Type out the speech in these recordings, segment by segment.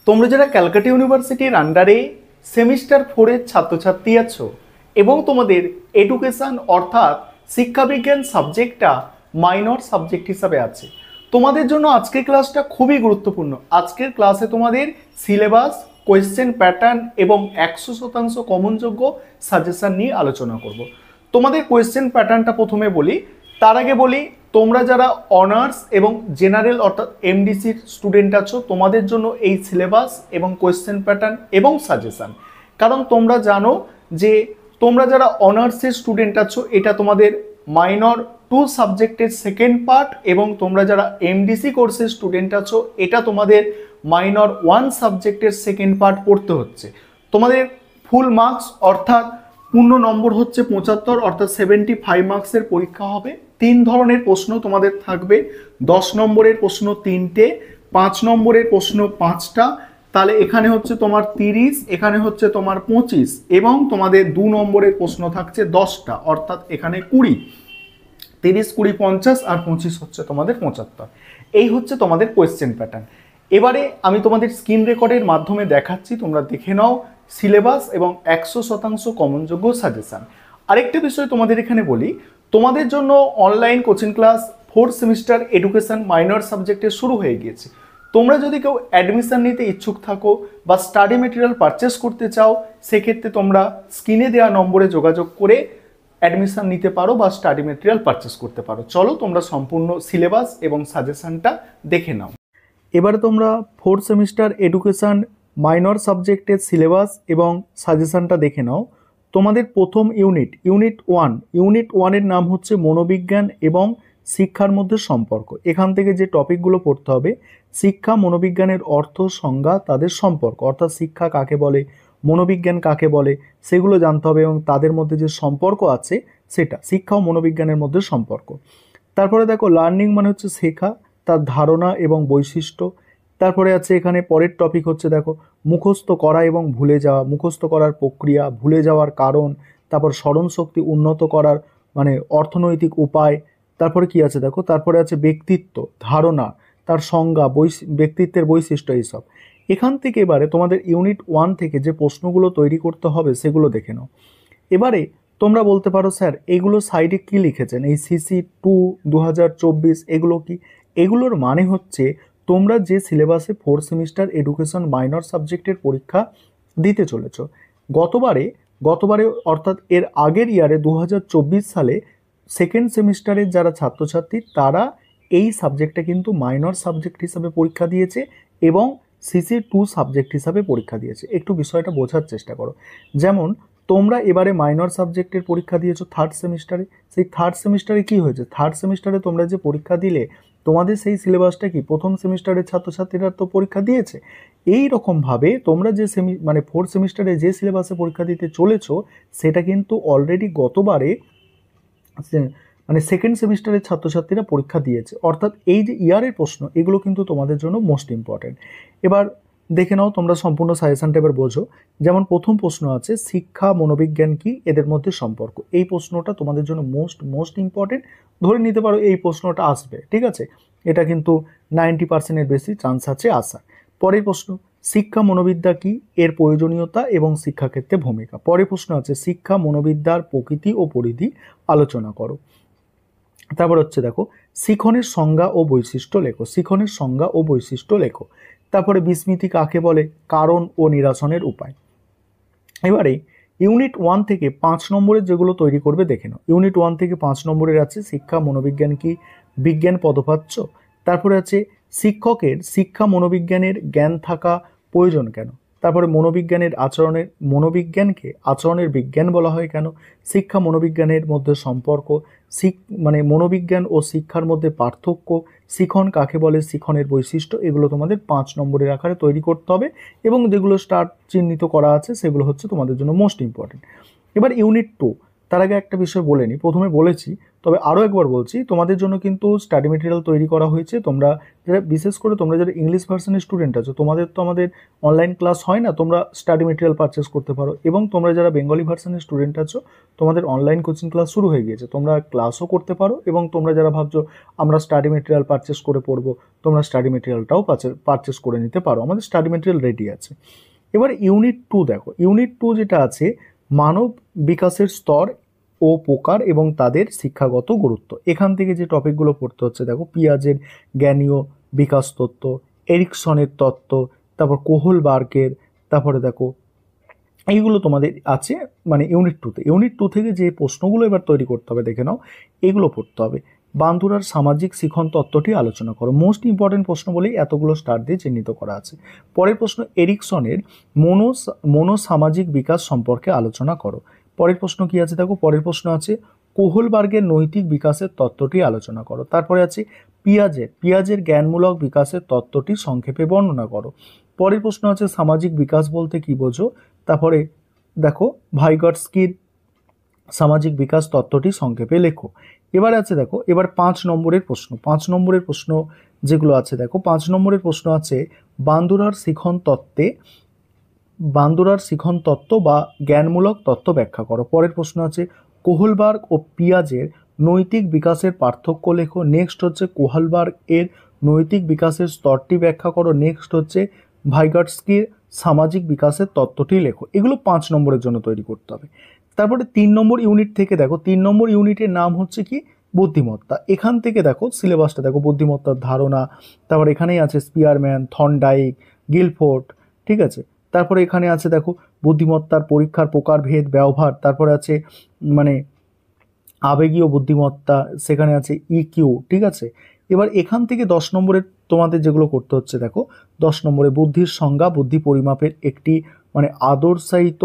তোমরা যারা ক্যালকাটা ইউনিভার্সিটির আন্ডারে সেমিস্টার 4 এর ছাত্রছাত্রী আছো এবং তোমাদের এডুকেশন অর্থাৎ শিক্ষাবিজ্ঞান সাবজেক্টটা মাইনর সাবজেক্ট হিসাবে আছে, তোমাদের জন্য আজকের ক্লাসটা খুবই গুরুত্বপূর্ণ। আজকের ক্লাসে তোমাদের সিলেবাস, কোয়েশ্চেন প্যাটার্ন এবং 100% কমনযোগ্য সাজেশন নিয়ে আলোচনা করব। তোমাদের কোয়েশ্চেন প্যাটার্নটা প্রথমে বলি, তার আগে বলি তোমরা যারা অনার্স এবং জেনারেল অর্থাৎ এমডিসির স্টুডেন্ট আছো তোমাদের জন্য এই সিলেবাস এবং কোয়েশ্চেন প্যাটার্ন এবং সাজেশন। কারণ তোমরা জানো যে তোমরা যারা অনার্সের স্টুডেন্ট আছো এটা তোমাদের মাইনর 2 সাবজেক্টের সেকেন্ড পার্ট, এবং তোমরা যারা এমডিসি কোর্সের স্টুডেন্ট আছো এটা তোমাদের মাইনর 1 সাবজেক্টের সেকেন্ড পার্ট পড়তে হচ্ছে। তোমাদের ফুল মার্কস অর্থাৎ পূর্ণ নম্বর হচ্ছে 75, অর্থাৎ 75 মার্কসের পরীক্ষা হবে। 3 ধরনের প্রশ্ন তোমাদের থাকবে, 10 নম্বরের প্রশ্ন 3টে, 5 নম্বরের প্রশ্ন 5টা, তাহলে এখানে হচ্ছে তোমার 30, এখানে হচ্ছে তোমার 25, এবং তোমাদের 2 নম্বরের প্রশ্ন থাকছে 10টা, অর্থাৎ এখানে 20, 30, 20, 50 আর 25 হচ্ছে তোমাদের 75। এই হচ্ছে তোমাদের কোয়েশ্চেন প্যাটার্ন। এবারে আমি তোমাদের স্ক্রিন রেকর্ডের মাধ্যমে দেখাচ্ছি, তোমরা দেখে নাও সিলেবাস এবং 100% কমনযোগ্য সাজেশন। আরেকটা বিষয় তোমাদের এখানে বলি, তোমাদের জন্য online coaching class 4 semester education minor সাবজেক্টে শুরু হয়ে গিয়েছে। তোমরা যদি কেউ অ্যাডমিশন নিতে ইচ্ছুক থাকো বা স্টাডি মেটেরিয়াল পারচেস করতে চাও, সেক্ষেত্রে তোমরা স্ক্রিনে দেওয়া নম্বরে যোগাযোগ করে অ্যাডমিশন নিতে পারো বা স্টাডি মেটেরিয়াল পারচেস করতে পারো। চলো তোমরা সম্পূর্ণ সিলেবাস এবং সাজেশনটা দেখে নাও। এবারে তোমরা 4 সেমিস্টার এডুকেশন মাইনর সাবজেক্টের সিলেবাস এবং সাজেশনটা দেখে নাও। তোমাদের প্রথম ইউনিট 1 এর নাম হচ্ছে মনোবিজ্ঞান এবং শিক্ষার মধ্যে সম্পর্ক। এখান থেকে যে টপিকগুলো পড়তে হবে, শিক্ষা, মনোবিজ্ঞানের অর্থ, সংজ্ঞা, তাদের সম্পর্ক, অর্থাৎ শিক্ষা কাকে বলে, মনোবিজ্ঞান কাকে বলে, সেগুলো জানতে হবে এবং তাদের মধ্যে যে সম্পর্ক আছে সেটা, শিক্ষা ও মনোবিজ্ঞানের মধ্যে সম্পর্ক। তারপরে দেখো লার্নিং মানে হচ্ছে শেখা, তার ধারণা এবং বৈশিষ্ট্য। তারপরে আছে এখানে পরের টপিক হচ্ছে দেখো মুখস্থ করা এবং ভুলে যাওয়া, মুখস্থ করার প্রক্রিয়া, ভুলে যাওয়ার কারণ, তারপর স্মরণ শক্তি উন্নত করার মানে অর্থনৈতিক উপায়। তারপরে কি আছে দেখো, তারপরে আছে ব্যক্তিত্ব, ধারণা, তার সংজ্ঞা, ব্যক্তিত্বের বৈশিষ্ট্য, এইসব। এখান থেকে এবারে তোমাদের ইউনিট 1 থেকে যে প্রশ্নগুলো তৈরি করতে হবে সেগুলো দেখে নাও। এবারে তোমরা বলতে পারো স্যার এইগুলো সাইডে কি লিখেছেন, এই CC2 2024 এগুলো কি? এগুলোর মানে হচ্ছে তোমরা যে সিলেবাসে 4 সেমিস্টার এডুকেশন মাইনর সাবজেক্টের পরীক্ষা দিতে চলেছ, গতবারে অর্থাৎ এর আগের ইয়ারে 2024 সালে সেকেন্ড সেমিস্টারের যারা ছাত্রছাত্রী তারা এই সাবজেক্টটা কিন্তু মাইনর সাবজেক্ট হিসাবে পরীক্ষা দিয়েছে এবং CC2 সাবজেক্ট হিসাবে পরীক্ষা দিয়েছে। একটু বিষয়টা বোঝার চেষ্টা করো। যেমন তোমরা এবারে মাইনর সাবজেক্টের পরীক্ষা দিয়েছো থার্ড সেমিস্টারে, সেই থার্ড সেমিস্টারে কি হয়েছে, থার্ড সেমিস্টারে তোমরা যে পরীক্ষা দিলে তোমাদের সেই সিলেবাসটা কি প্রথম সেমিস্টারের ছাত্রছাত্রীরা তো পরীক্ষা দিয়েছে। এই রকমভাবে তোমরা যে 4 সেমিস্টারে যে সিলেবাসে পরীক্ষা দিতে চলেছো সেটা কিন্তু অলরেডি গতবারে মানে সেকেন্ড সেমিস্টারের ছাত্রছাত্রীরা পরীক্ষা দিয়েছে। অর্থাৎ এই যে ইয়ারের প্রশ্ন এগুলো কিন্তু তোমাদের জন্য মোস্ট ইম্পর্টেন্ট। এবার দেখে নাও তোমরা সম্পূর্ণ সাজেশনটা এবার বোঝো। যেমন প্রথম প্রশ্ন আছে শিক্ষা মনোবিজ্ঞান কি, এদের মধ্যে সম্পর্ক। এই প্রশ্নটা তোমাদের জন্য মোস্ট ইম্পর্টেন্ট, ধরে নিতে পারো এই প্রশ্নটা আসবে, ঠিক আছে। এটা কিন্তু 90%-এর বেশি চান্স আছে আসার। পরের প্রশ্ন শিক্ষা মনোবিদ্যা কি, এর প্রয়োজনীয়তা এবং শিক্ষাক্ষেত্রে ভূমিকা। পরের প্রশ্ন আছে শিক্ষা মনোবিদ্যার প্রকৃতি ও পরিধি আলোচনা করো। তারপর হচ্ছে দেখো শিখনের সংজ্ঞা ও বৈশিষ্ট্য লেখো, শিখনের সংজ্ঞা ও বৈশিষ্ট্য লেখো। তারপরে বিস্মৃতি কাকে বলে, কারণ ও নিরসনের উপায়। এবারে ইউনিট 1 থেকে 5 নম্বরের যেগুলো তৈরি করবে দেখে নাও। ইউনিট 1 থেকে 5 নম্বরের আছে শিক্ষা মনোবিজ্ঞান কি, বিজ্ঞান পদবাচ্য। তারপরে আছে শিক্ষকের শিক্ষা মনোবিজ্ঞানের জ্ঞান থাকা প্রয়োজন কেন। তারপরে মনোবিজ্ঞানকে আচরণের বিজ্ঞান বলা হয় কেন, শিক্ষা মনোবিজ্ঞানের মধ্যে সম্পর্ক, মানে মনোবিজ্ঞান ও শিক্ষার মধ্যে পার্থক্য, শিখন কাকে বলে, শিখনের বৈশিষ্ট্য। এগুলো তোমাদের 5 নম্বরের আকারে তৈরি করতে হবে এবং যেগুলো স্টার্ট চিহ্নিত করা আছে সেগুলো হচ্ছে তোমাদের জন্য মোস্ট ইম্পর্টেন্ট। এবার ইউনিট 2 তার আগে একটা বিষয় বলে নিই, প্রথমে বলেছি তবে আরও একবার বলছি, তোমাদের জন্য কিন্তু স্টাডি মেটেরিয়াল তৈরি করা হয়েছে। তোমরা যারা বিশেষ করে তোমরা যারা ইংলিশ ভার্সনের স্টুডেন্ট আছো, তোমাদের তো আমাদের অনলাইন ক্লাস হয় না, তোমরা স্টাডি মেটেরিয়াল পারচেস করতে পারো। এবং তোমরা যারা বেঙ্গলি ভার্সনের স্টুডেন্ট আছো, তোমাদের অনলাইন কোচিং ক্লাস শুরু হয়ে গিয়েছে, তোমরা ক্লাসও করতে পারো। এবং তোমরা যারা ভাবছো আমরা স্টাডি মেটেরিয়াল পারচেস করে পড়বো, তোমরা স্টাডি মেটেরিয়ালটাও পারচেস করে নিতে পারো, আমাদের স্টাডি মেটেরিয়াল রেডি আছে। এবার ইউনিট 2 দেখো, ইউনিট 2 যেটা আছে মানব বিকাশের স্তর ও প্রকার এবং তাদের শিক্ষাগত গুরুত্ব। এখান থেকে যে টপিকগুলো পড়তে হচ্ছে দেখো, পিয়াজের জ্ঞানীয় বিকাশ তত্ত্ব, এরিকসনের তত্ত্ব, তারপর কোহলবার্গের, তারপরে দেখো এইগুলো তোমাদের আছে মানে ইউনিট 2তে। ইউনিট 2 থেকে যে প্রশ্নগুলো এবার তৈরি করতে হবে দেখে নাও, এগুলো পড়তে হবে। বান্দুরার সামাজিক শিখন তত্ত্বটি আলোচনা করো। মোস্ট ইম্পর্টেন্ট প্রশ্ন বলেই এতগুলো স্টার দিয়ে চিহ্নিত করা আছে। পরের প্রশ্ন, এরিকসনের মনোসামাজিক বিকাশ সম্পর্কে আলোচনা করো। পরের প্রশ্ন কি আছে দেখো, পরের প্রশ্ন আছে কোহলবার্গের নৈতিক বিকাশের তত্ত্বটি আলোচনা করো। তারপরে আছে পিয়াজের জ্ঞানমূলক বিকাশের তত্ত্বটি সংক্ষেপে বর্ণনা করো। পরের প্রশ্ন আছে সামাজিক বিকাশ বলতে কি বোঝো। তারপরে দেখো ভাইগটস্কির সামাজিক বিকাশ তত্ত্বটি সংক্ষেপে লেখো। এবার আছে দেখো, এবার 5 নম্বরের প্রশ্ন। 5 নম্বরের প্রশ্ন যেগুলো আছে দেখো, 5 নম্বরের প্রশ্ন আছে বান্দুরার শিখন তত্ত্ব বা জ্ঞানমূলক তত্ত্ব ব্যাখ্যা করো। পরের প্রশ্ন আছে কোহলবার্গ ও পিয়াজের নৈতিক বিকাশের পার্থক্য লেখো। নেক্সট হচ্ছে কোহলবার্গ এর নৈতিক বিকাশের স্তরটি ব্যাখ্যা করো। নেক্সট হচ্ছে ভাইগটস্কির সামাজিক বিকাশের তত্ত্বটি লেখো। এগুলো 5 নম্বরের জন্য তৈরি করতে হবে। তারপরে 3 নম্বর ইউনিট থেকে দেখো, 3 নম্বর ইউনিটের নাম হচ্ছে কি বুদ্ধিমত্তা। এখান থেকে দেখো সিলেবাসটা দেখো, বুদ্ধিমত্তার ধারণা, তারপর এখানেই আছে স্পিয়ারম্যান, থর্নডাইক, গিলফোর্ড, ঠিক আছে। তারপরে এখানে আছে দেখো বুদ্ধিমত্তার পরীক্ষার প্রকারভেদ, ব্যবহার, তারপরে আছে মানে আবেগীয় বুদ্ধিমত্তা, সেখানে আছে ইকিউ, ঠিক আছে। এবার এখান থেকে 10 নম্বরের তোমাদের যেগুলো করতে হচ্ছে দেখো, 10 নম্বরে বুদ্ধির সংজ্ঞা, বুদ্ধি পরিমাপের একটি মানে আদর্শায়িত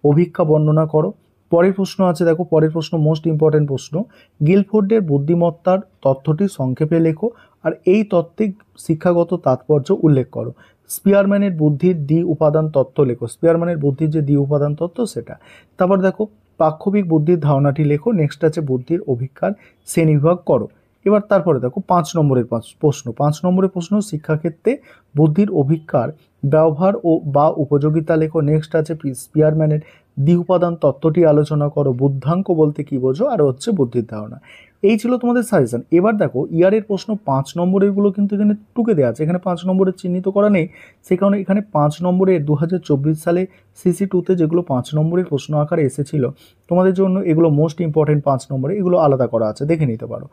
অভিক্ষা বর্ণনা করো। পরের প্রশ্ন আছে দেখো, পরের প্রশ্ন মোস্ট ইম্পর্টেন্ট প্রশ্ন, গিলফোর্ডের বুদ্ধিমত্তার তথ্যটি সংক্ষেপে লেখো আর এই তত্ত্বে শিক্ষাগত তাৎপর্য উল্লেখ করো। স্পিয়ারম্যানের বুদ্ধির উপাদান তত্ত্ব লেখো। স্পিয়ারম্যানের বুদ্ধির যে উপাদান তত্ত্ব সেটা। তারপর দেখো পাক্ষবিক বুদ্ধির ধারণাটি লেখো। নেক্সট আছে বুদ্ধির অভিক্ষার শ্রেণীবিভাগ করো। এবার তারপরে দেখো 5 নম্বরের প্রশ্ন। 5 নম্বরের প্রশ্ন, শিক্ষাক্ষেত্রে বুদ্ধির অভিক্ষার ব্যবহার ও বা উপযোগিতা লেখো। নেক্সট আছে স্পিয়ারম্যানের উপাদান তত্ত্বটি আলোচনা করো। বুদ্ধাঙ্ক বলতে কি বোঝো, আর হচ্ছে বুদ্ধির ধারণা। এই ছিল তোমাদের সাজেশন। এবার দেখো ইয়ারের প্রশ্ন 5 নম্বরেরগুলো কিন্তু এখানে টুকে দেওয়া আছে, এখানে 5 নম্বরের চিহ্নিত করা নেই, সে কারণে এখানে 5 নম্বরের 2024 সালে সিসি 2তে যেগুলো 5 নম্বরের প্রশ্ন আকারে এসেছিল তোমাদের জন্য, এগুলো মোস্ট ইম্পর্টেন্ট 5 নম্বরে, এগুলো আলাদা করা আছে, দেখে নিতে পারো।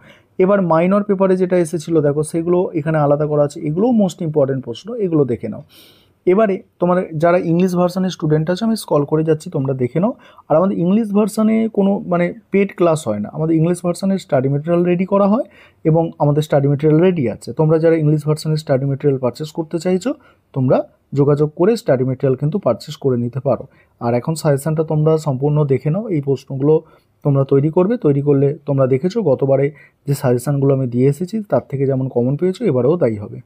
এবার মাইনর পেপারে যেটা এসেছিল দেখো, সেগুলো এখানে আলাদা করা আছে, এগুলোও মোস্ট ইম্পর্টেন্ট প্রশ্ন, এগুলো দেখে নাও। এবারে তোমার যারা ইংলিশ ভার্সনের স্টুডেন্ট আছে, আমি স্ক্রল করে যাচ্ছি, তোমরা দেখে নাও। আর আমাদের ইংলিশ ভার্সনে কোনো মানে পেড ক্লাস হয় না, আমাদের ইংলিশ ভার্সনের স্টাডি মেটেরিয়াল রেডি করা হয় এবং আমাদের স্টাডি মেটেরিয়াল রেডি আছে। তোমরা যারা ইংলিশ ভার্সনের স্টাডি মেটেরিয়াল পারচেস করতে চাইছো, তোমরা যোগাযোগ করে স্টাডি মেটেরিয়াল কিন্তু পারচেস করে নিতে পারো। আর এখন সাজেশনটা তোমরা সম্পূর্ণ দেখে নাও, এই প্রশ্নগুলো তোমরা তৈরি করবে। তৈরি করলে তোমরা দেখেছো গতবারে যে সাজেশনগুলো আমি দিয়ে এসেছি তার থেকে যেমন কমন পেয়েছো, এবারেও তাই হবে।